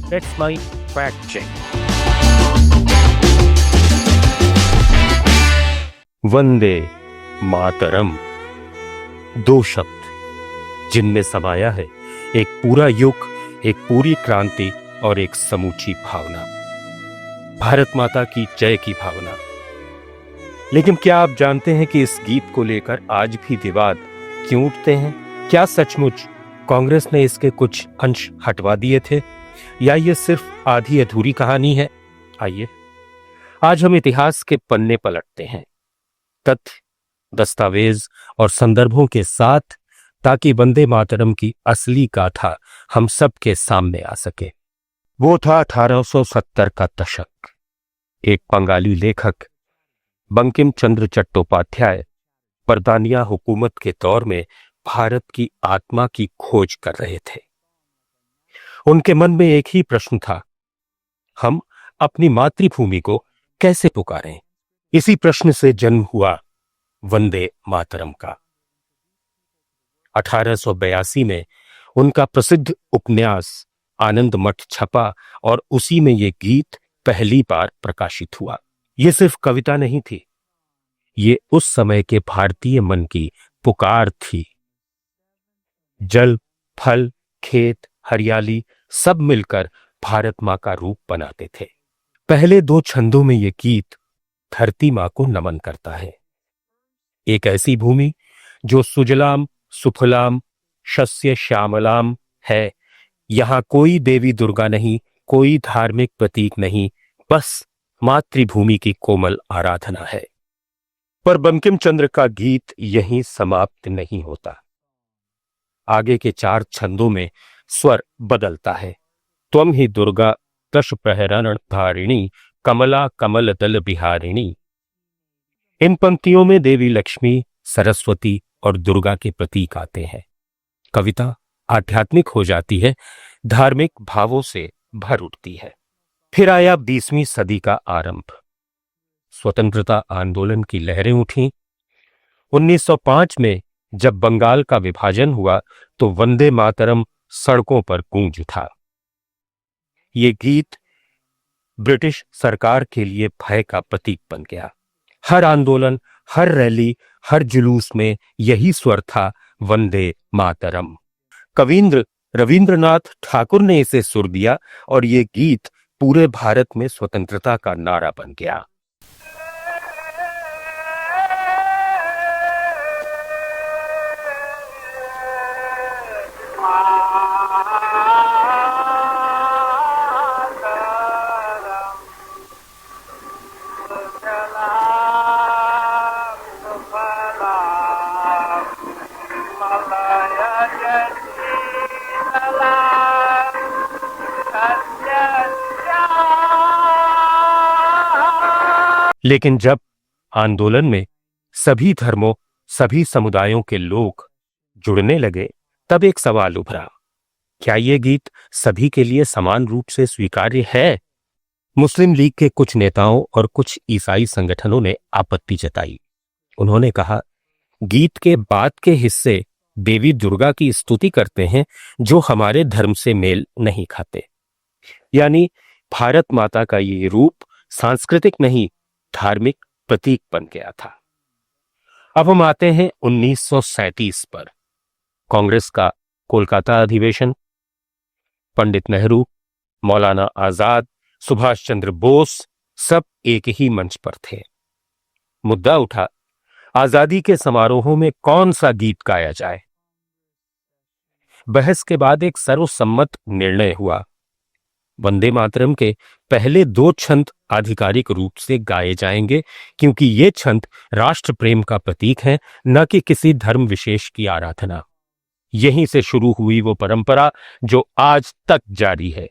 That's my fact check. Vande Mataram, दो शब्द जिनमें समाया है एक पूरा युग, एक पूरी क्रांति और एक समूची भावना, भारत माता की जय की भावना। लेकिन क्या आप जानते हैं कि इस गीत को लेकर आज भी विवाद क्यों उठते हैं? क्या सचमुच कांग्रेस ने इसके कुछ अंश हटवा दिए थे या ये सिर्फ आधी अधूरी कहानी है? आइए आज हम इतिहास के पन्ने पलटते हैं, तथ्य, दस्तावेज और संदर्भों के साथ, ताकि वंदे मातरम की असली गाथा हम सबके सामने आ सके। वो था 1870 का दशक। एक बंगाली लेखक बंकिम चंद्र चट्टोपाध्याय बरतानिया हुकूमत के दौर में भारत की आत्मा की खोज कर रहे थे। उनके मन में एक ही प्रश्न था, हम अपनी मातृभूमि को कैसे पुकारें? इसी प्रश्न से जन्म हुआ वंदे मातरम का। 1882 में उनका प्रसिद्ध उपन्यास आनंद मठ छपा और उसी में यह गीत पहली बार प्रकाशित हुआ। यह सिर्फ कविता नहीं थी, ये उस समय के भारतीय मन की पुकार थी। जल, फल, खेत, हरियाली सब मिलकर भारत मां का रूप बनाते थे। पहले दो छंदों में यह गीत धरती मां को नमन करता है, एक ऐसी भूमि जो सुजलाम सुफलाम शस्य श्यामलाम है। यहां कोई देवी दुर्गा नहीं, कोई धार्मिक प्रतीक नहीं, बस मातृभूमि की कोमल आराधना है। पर बंकिम चंद्र का गीत यहीं समाप्त नहीं होता। आगे के 4 छंदों में स्वर बदलता है। त्वम ही दुर्गा दश प्रहरण धारिणी कमला कमल दल बिहारिणी। इन पंक्तियों में देवी लक्ष्मी, सरस्वती और दुर्गा के प्रतीक आते हैं। कविता आध्यात्मिक हो जाती है, धार्मिक भावों से भर उठती है। फिर आया 20वीं सदी का आरंभ। स्वतंत्रता आंदोलन की लहरें उठीं। 1905 में जब बंगाल का विभाजन हुआ तो वंदे मातरम सड़कों पर गूंज उठा। ये गीत ब्रिटिश सरकार के लिए भय का प्रतीक बन गया। हर आंदोलन, हर रैली, हर जुलूस में यही स्वर था, वंदे मातरम। कविंद्र रविंद्रनाथ ठाकुर ने इसे सुर दिया और ये गीत पूरे भारत में स्वतंत्रता का नारा बन गया। लेकिन जब आंदोलन में सभी धर्मों, सभी समुदायों के लोग जुड़ने लगे, तब एक सवाल उभरा, क्या ये गीत सभी के लिए समान रूप से स्वीकार्य है? मुस्लिम लीग के कुछ नेताओं और कुछ ईसाई संगठनों ने आपत्ति जताई। उन्होंने कहा, गीत के बाद के हिस्से देवी दुर्गा की स्तुति करते हैं जो हमारे धर्म से मेल नहीं खाते। यानी भारत माता का ये रूप सांस्कृतिक नहीं, धार्मिक प्रतीक बन गया था। अब हम आते हैं 1937 पर। कांग्रेस का कोलकाता अधिवेशन। पंडित नेहरू, मौलाना आजाद, सुभाष चंद्र बोस सब एक ही मंच पर थे। मुद्दा उठा, आजादी के समारोहों में कौन सा गीत गाया जाए? बहस के बाद एक सर्वसम्मत निर्णय हुआ, वंदे मातरम के पहले 2 छंद आधिकारिक रूप से गाए जाएंगे, क्योंकि ये छंद राष्ट्र प्रेम का प्रतीक हैं, न कि किसी धर्म विशेष की आराधना। यहीं से शुरू हुई वो परंपरा जो आज तक जारी है,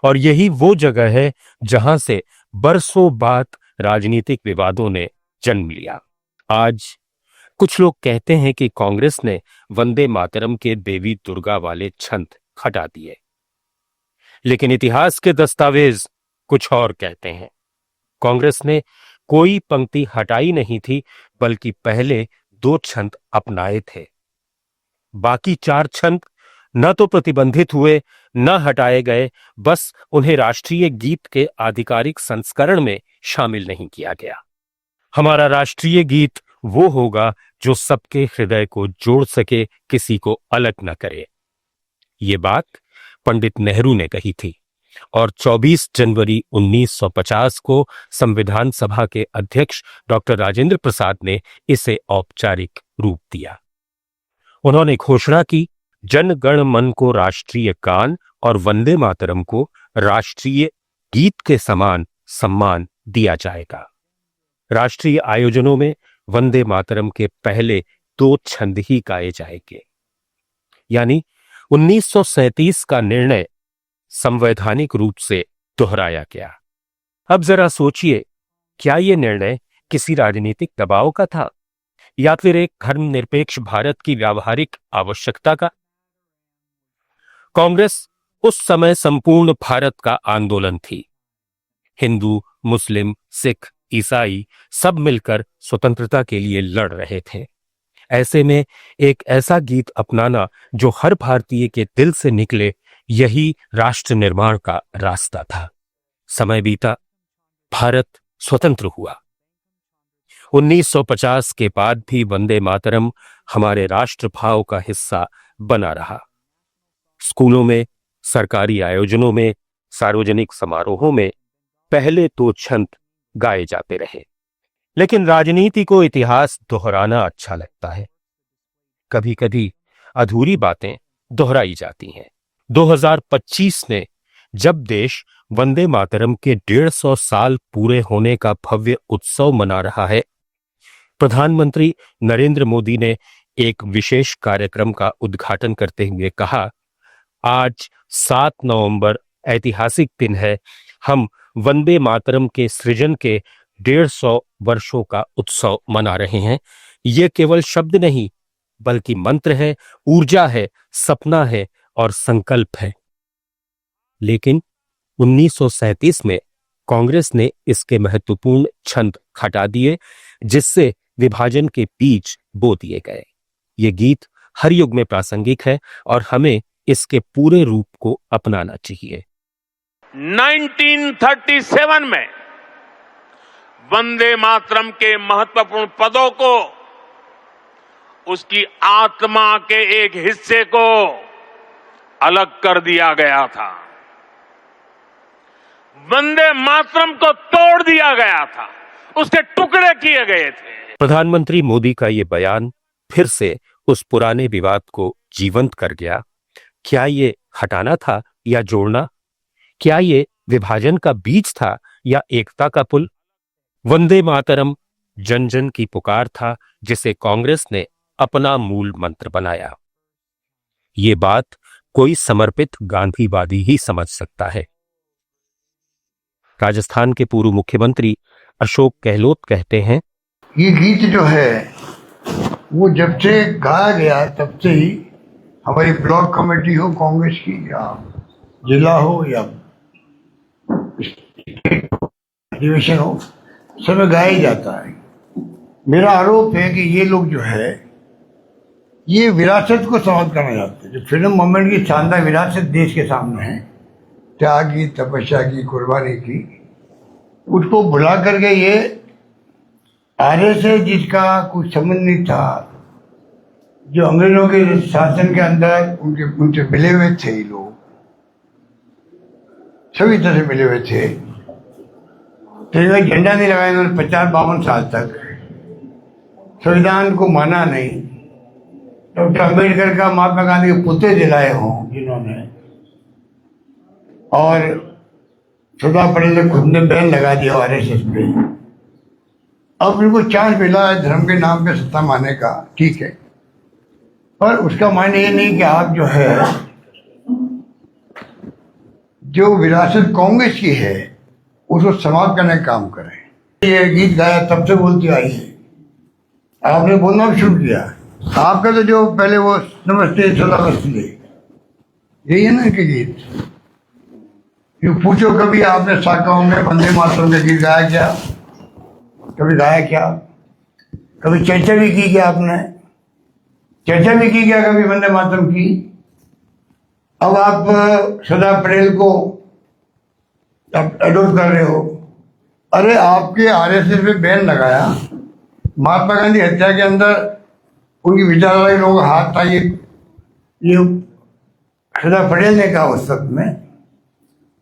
और यही वो जगह है जहां से बरसों बाद राजनीतिक विवादों ने जन्म लिया। आज कुछ लोग कहते हैं कि कांग्रेस ने वंदे मातरम के देवी दुर्गा वाले छंद हटा दिए, लेकिन इतिहास के दस्तावेज कुछ और कहते हैं। कांग्रेस ने कोई पंक्ति हटाई नहीं थी, बल्कि पहले 2 छंद अपनाए थे। बाकी 4 छंद न तो प्रतिबंधित हुए, न हटाए गए, बस उन्हें राष्ट्रीय गीत के आधिकारिक संस्करण में शामिल नहीं किया गया। हमारा राष्ट्रीय गीत वो होगा जो सबके हृदय को जोड़ सके, किसी को अलग न करे। ये बात पंडित नेहरू ने कही थी और 24 जनवरी 1950 को संविधान सभा के अध्यक्ष डॉक्टर राजेंद्र प्रसाद ने इसे औपचारिक रूप दिया। उन्होंने घोषणा की, जन गण मन को राष्ट्रीय गान और वंदे मातरम को राष्ट्रीय गीत के समान सम्मान दिया जाएगा। राष्ट्रीय आयोजनों में वंदे मातरम के पहले 2 छंद ही गाए जाएंगे। यानी 1937 का निर्णय संवैधानिक रूप से दोहराया गया। अब जरा सोचिए, क्या यह निर्णय किसी राजनीतिक दबाव का था या फिर एक धर्मनिरपेक्ष भारत की व्यावहारिक आवश्यकता का? कांग्रेस उस समय संपूर्ण भारत का आंदोलन थी। हिंदू, मुस्लिम, सिख, ईसाई सब मिलकर स्वतंत्रता के लिए लड़ रहे थे। ऐसे में एक ऐसा गीत अपनाना जो हर भारतीय के दिल से निकले, यही राष्ट्र निर्माण का रास्ता था। समय बीता, भारत स्वतंत्र हुआ। 1950 के बाद भी वंदे मातरम हमारे राष्ट्रभाव का हिस्सा बना रहा। स्कूलों में, सरकारी आयोजनों में, सार्वजनिक समारोहों में पहले 2 छंद गाए जाते रहे। लेकिन राजनीति को इतिहास दोहराना अच्छा लगता है। कभी कभी अधूरी बातें दोहराई जाती हैं। 2025 में जब देश वंदे मातरम के 150 साल पूरे होने का भव्य उत्सव मना रहा है, प्रधानमंत्री नरेंद्र मोदी ने एक विशेष कार्यक्रम का उद्घाटन करते हुए कहा, आज 7 नवंबर ऐतिहासिक दिन है। हम वंदे मातरम के सृजन के 150 वर्षों का उत्सव मना रहे हैं। ये केवल शब्द नहीं, बल्कि मंत्र है, ऊर्जा है, सपना है और संकल्प है। लेकिन 1937 में कांग्रेस ने इसके महत्वपूर्ण छंद हटा दिए, जिससे विभाजन के बीज बो दिए गए। ये गीत हर युग में प्रासंगिक है और हमें इसके पूरे रूप को अपनाना चाहिए। 1937 में वंदे मातरम के महत्वपूर्ण पदों को, उसकी आत्मा के एक हिस्से को अलग कर दिया गया था। वंदे मातरम को तोड़ दिया गया था, उसके टुकड़े किए गए थे। प्रधानमंत्री मोदी का यह बयान फिर से उस पुराने विवाद को जीवंत कर गया। क्या ये हटाना था या जोड़ना? क्या ये विभाजन का बीज था या एकता का पुल? वंदे मातरम जन जन की पुकार था, जिसे कांग्रेस ने अपना मूल मंत्र बनाया। ये बात कोई समर्पित गांधीवादी ही समझ सकता है। राजस्थान के पूर्व मुख्यमंत्री अशोक गहलोत कहते हैं, ये गीत जो है वो जब से गाया गया तब से ही हमारी ब्लॉक कमेटी हो कांग्रेस की, या जिला हो या अधिवेशन हो, सब में गाया ही जाता है। मेरा आरोप है कि ये लोग जो है ये विरासत को समाप्त करना चाहते हैं। जो फ्रीडम मूवमेंट की शानदार विरासत देश के सामने है, त्याग की, तपस्या की, कुर्बानी की, उसको भुला करके ये आरएसएस जिसका कुछ संबंध नहीं था, जो अंग्रेजों के शासन के अंदर उनसे मिले हुए थे, ये लोग सभी तरह से मिले हुए थे, तो झंडा नहीं लगाया उन्होंने 50-52 साल तक, संविधान को माना नहीं। डॉक्टर अम्बेडकर का महात्मा गांधी के पुतले दिलाए हों जिन्होंने, और सरदार पटेल ने खुद ने बैन लगा दिया आरएसएस पे। अब उनको चांस मिला है धर्म के नाम पे सत्ता मारने का, ठीक है, पर उसका मायने ये नहीं कि आप जो है जो विरासत कांग्रेस की है उसको समाप्त करने का काम करें। ये गीत गाया तब से बोलती आई है, आपने बोलना भी शुरू किया। आपका तो जो पहले वो नमस्ते सदा नमस्ते, यही है ना इनके गीत। ये पूछो कभी आपने शाखाओं में वंदे मातरम का गीत गाया क्या? कभी गाया क्या? कभी चर्चा भी की क्या? आपने चर्चा भी की क्या कभी वंदे मातरम की? अब आप सरदार पटेल को एडोर कर रहे हो। अरे आपके आरएसएस पे बैन लगाया, महात्मा गांधी हत्या के अंदर उनकी विचारधारा के लोगों का हाथ था, ये सरदार पटेल ने कहा उस वक्त में,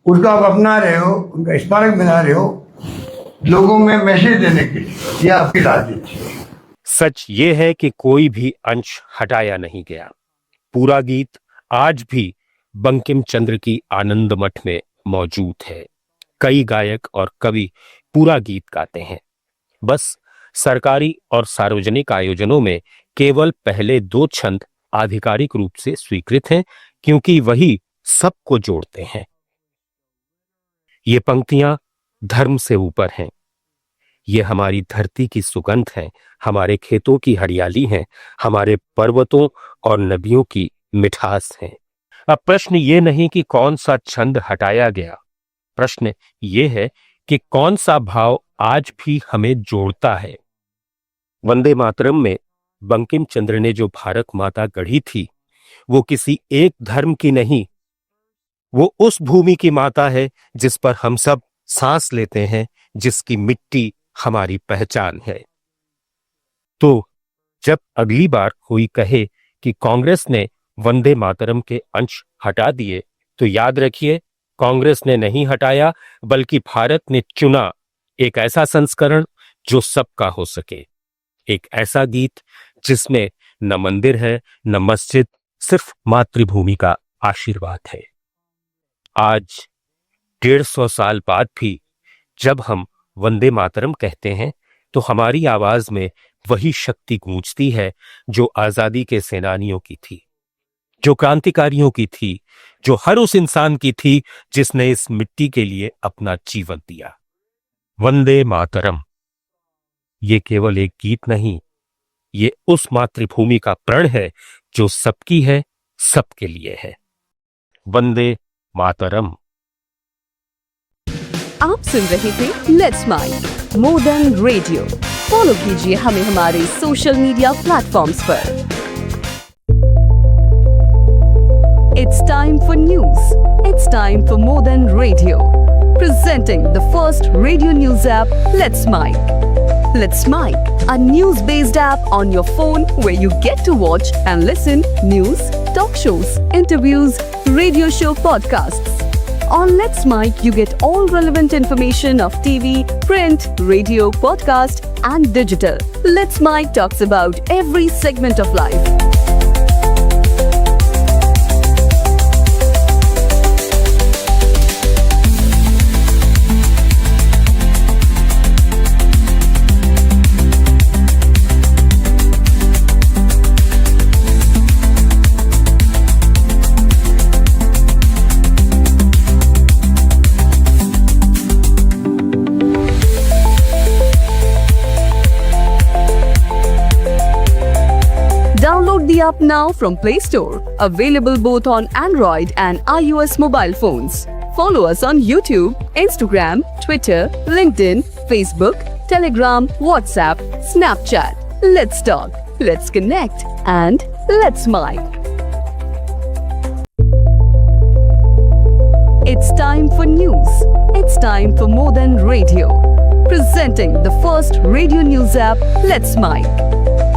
उसको आप अपना रहे हो, उनका स्मारक बना रहे हो लोगों में मैसेज देने के लिए। ये आपकी राजनीति है। सच ये है कि कोई भी अंश हटाया नहीं गया। पूरा गीत आज भी बंकिम चंद्र की आनंद मठ में मौजूद है। कई गायक और कवि पूरा गीत गाते हैं। बस सरकारी और सार्वजनिक आयोजनों में केवल पहले 2 छंद आधिकारिक रूप से स्वीकृत हैं, क्योंकि वही सबको जोड़ते हैं। ये पंक्तियां धर्म से ऊपर हैं। ये हमारी धरती की सुगंध है, हमारे खेतों की हरियाली है, हमारे पर्वतों और नदियों की मिठास है। अब प्रश्न ये नहीं कि कौन सा छंद हटाया गया, प्रश्न ये है कि कौन सा भाव आज भी हमें जोड़ता है। वंदे मातरम में बंकिम चंद्र ने जो भारत माता गढ़ी थी, वो किसी एक धर्म की नहीं, वो उस भूमि की माता है जिस पर हम सब सांस लेते हैं, जिसकी मिट्टी हमारी पहचान है। तो जब अगली बार कोई कहे कि कांग्रेस ने वंदे मातरम के अंश हटा दिए, तो याद रखिए, कांग्रेस ने नहीं हटाया, बल्कि भारत ने चुना एक ऐसा संस्करण जो सबका हो सके। एक ऐसा गीत जिसमें न मंदिर है न मस्जिद, सिर्फ मातृभूमि का आशीर्वाद है। आज 150 साल बाद भी जब हम वंदे मातरम कहते हैं, तो हमारी आवाज में वही शक्ति गूंजती है जो आजादी के सेनानियों की थी, जो क्रांतिकारियों की थी, जो हर उस इंसान की थी जिसने इस मिट्टी के लिए अपना जीवन दिया। वंदे मातरम ये केवल एक गीत नहीं, ये उस मातृभूमि का प्रण है जो सबकी है, सबके लिए है। वंदे मातरम। आप सुन रहे थे let's make more than radio. Follow कीजिए हमें हमारे सोशल मीडिया प्लेटफॉर्म्स पर। It's time for news. It's time for more than radio. Presenting the first radio news app, Let's Mic. Let's Mic, a news-based app on your phone where you get to watch and listen news, talk shows, interviews, radio show podcasts. On Let's Mic, you get all relevant information of TV, print, radio, podcast, and digital. Let's Mic talks about every segment of life. Download the app now from Play Store. Available both on Android and iOS mobile phones. Follow us on YouTube, Instagram, Twitter, LinkedIn, Facebook, Telegram, WhatsApp, Snapchat. Let's talk, let's connect, and let's mic. It's time for news. It's time for more than radio. Presenting the first radio news app, Let's Mic.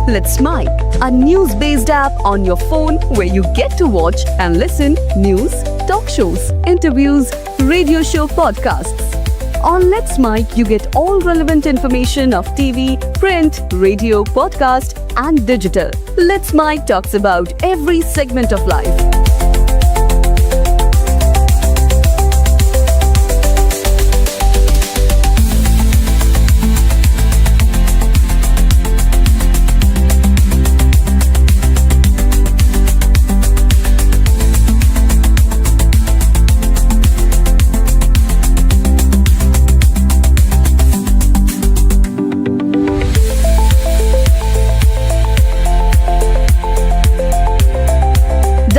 Let's Mic, a news-based app on your phone where you get to watch and listen news, talk shows, interviews, radio show podcasts. On Let's Mic, you get all relevant information of TV, print, radio, podcast, and digital. Let's Mic talks about every segment of life.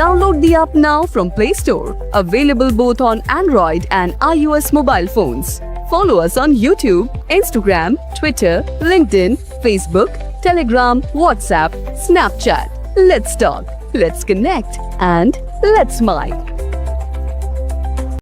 Download the app now from Play Store. Available both on Android and iOS mobile phones. Follow us on YouTube, Instagram, Twitter, LinkedIn, Facebook, Telegram, WhatsApp, Snapchat. Let's talk, let's connect, and let's mic.